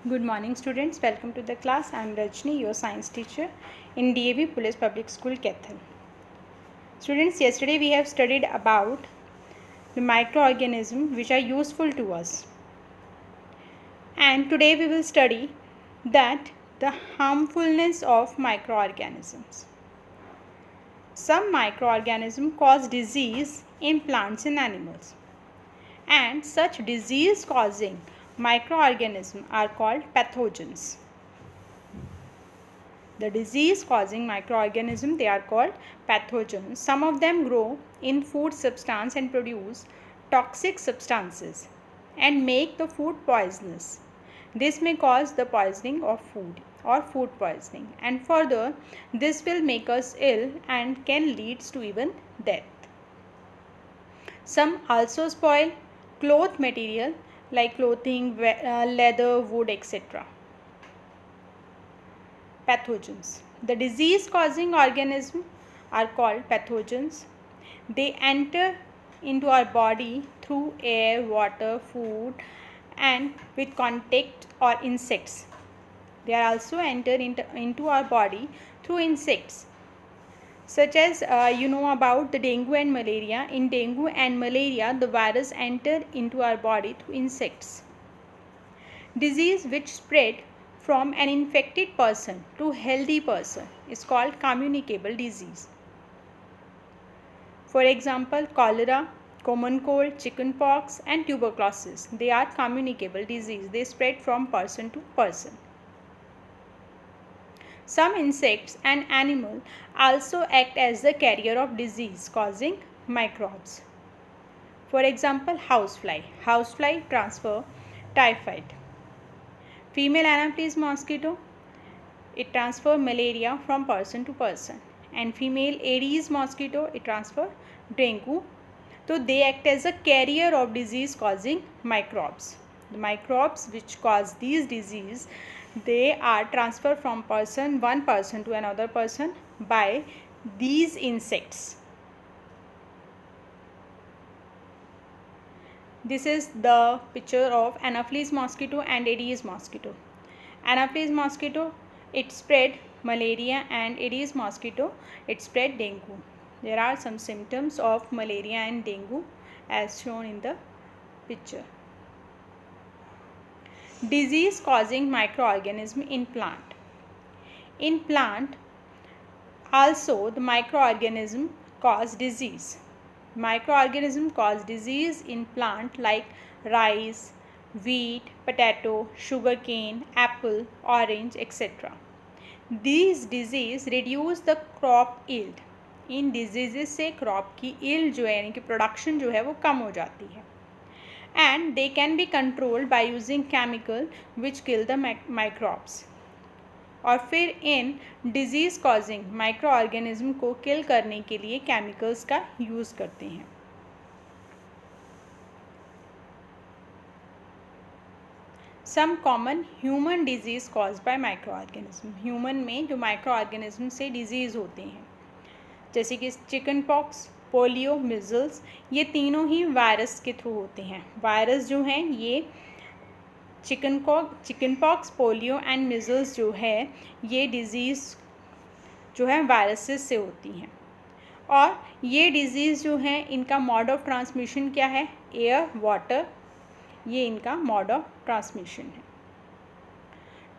Good morning students, welcome to the class. I am Rajni, your science teacher in DAV Police Public School, Kethel. Students, yesterday we have studied about the microorganisms which are useful to us. And today we will study that the harmfulness of microorganisms. Some microorganisms cause disease in plants and animals. And such disease causing microorganisms are called pathogens. The disease causing microorganisms, they are called pathogens. Some of them grow in food substance and produce toxic substances and make the food poisonous. This may cause the poisoning of food or food poisoning, and further this will make us ill and can lead to even death. Some also spoil cloth material like clothing, leather, wood, etc. Pathogens. The disease causing organisms are called pathogens. They enter into our body through air, water, food, and with contact or insects. They are also entered into our body through insects, such as you know about the dengue and malaria. In dengue and malaria, the virus enter into our body through insects. Disease which spread from an infected person to healthy person is called communicable disease. For example, cholera, common cold, chickenpox and tuberculosis, they are communicable disease. They spread from person to person. Some insects and animals also act as the carrier of disease causing microbes. For example, housefly. Housefly transfer typhoid. Female Anopheles mosquito, it transfer malaria from person to person, and female Aedes mosquito, it transfer dengue. So they act as a carrier of disease causing microbes. The microbes which cause these disease, they are transferred from one person to another person by these insects. This is the picture of Anopheles mosquito and Aedes mosquito. Anopheles mosquito, it spread malaria, and Aedes mosquito, it spread dengue. There are some symptoms of malaria and dengue as shown in the picture. Disease causing microorganism in plant. In plant also the microorganism cause disease. Microorganisms cause disease in plant like rice, wheat, potato, sugarcane, apple, orange, etc. These disease reduce the crop yield. In diseases से crop की yield जो है यानी कि production जो है वो कम हो जाती है. And they can be controlled by using chemical which kill the microbes. और फिर इन डिजीज़ कॉजिंग माइक्रो ऑर्गेनिज्म को किल करने के लिए केमिकल्स का यूज़ करते हैं. Some common human disease cause by micro organism. Human में जो माइक्रो ऑर्गेनिज्म से डिजीज़ होते हैं, जैसे कि चिकन पॉक्स, पोलियो, मिजल्स, ये तीनों ही वायरस के थ्रू होते हैं. वायरस जो हैं ये chicken pox, polio and measles जो है ये डिज़ीज़ जो है वायरसेस से होती हैं. और ये डिज़ीज़ जो है इनका मोड ऑफ ट्रांसमिशन क्या है? एयर, वाटर, ये इनका मोड ऑफ ट्रांसमिशन है.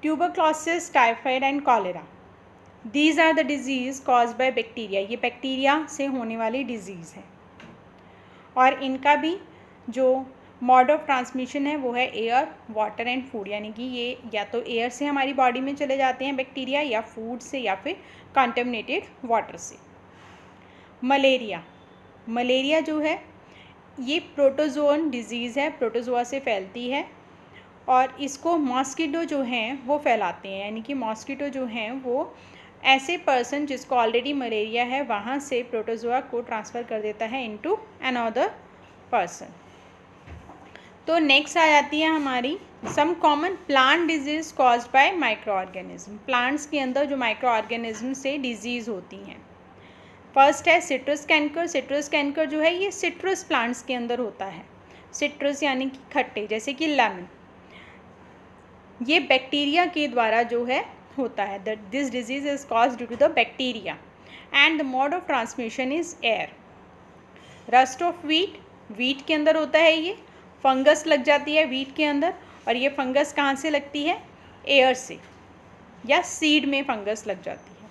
Tuberculosis, typhoid and cholera, these are the disease cause by bacteria. ये बैक्टीरिया से होने वाली डिज़ीज़ है और इनका भी जो मोड ऑफ ट्रांसमिशन है वो है एयर, वाटर एंड फूड. यानी कि ये या तो एयर से हमारी बॉडी में चले जाते हैं बैक्टीरिया, या फूड से, या फिर कंटेमिनेटेड वाटर से. मलेरिया. मलेरिया जो है ये प्रोटोजोन डिजीज़ है, प्रोटोजोआ से फैलती है और इसको मॉस्किटो जो हैं वो फैलाते हैं. यानी कि मॉस्किटो जो हैं वो ऐसे पर्सन जिसको ऑलरेडी मलेरिया है वहाँ से प्रोटोजोआ को ट्रांसफ़र कर देता है इनटू अनदर पर्सन. तो नेक्स्ट आ जाती है हमारी some common plant disease caused by micro organism. Plants के अंदर जो माइक्रो ऑर्गेनिज्म से डिजीज़ होती हैं. फर्स्ट है सिट्रस कैंकर. सिट्रस कैंकर जो है ये सिट्रस प्लांट्स के अंदर होता है. सिट्रस यानी कि खट्टे, जैसे कि लेमन. ये बैक्टीरिया के द्वारा जो है होता है। This disease is cause due to the bacteria and the mode of transmission is air. Rust of wheat के अंदर होता है ये, फंगस लग जाती है वीट के अंदर, और ये फंगस कहाँ से लगती है? एयर से, या सीड में फंगस लग जाती है।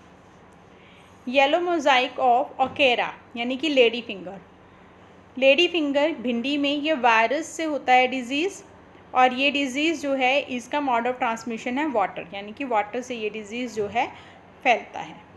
येलो मोजाइक ऑफ ओकेरा यानी कि लेडी फिंगर भिंडी में ये वायरस से होता है डिज़ीज़, और ये डिज़ीज़ जो है इसका मोड ऑफ ट्रांसमिशन है वाटर, यानी कि वाटर से ये डिज़ीज़ जो है फैलता है।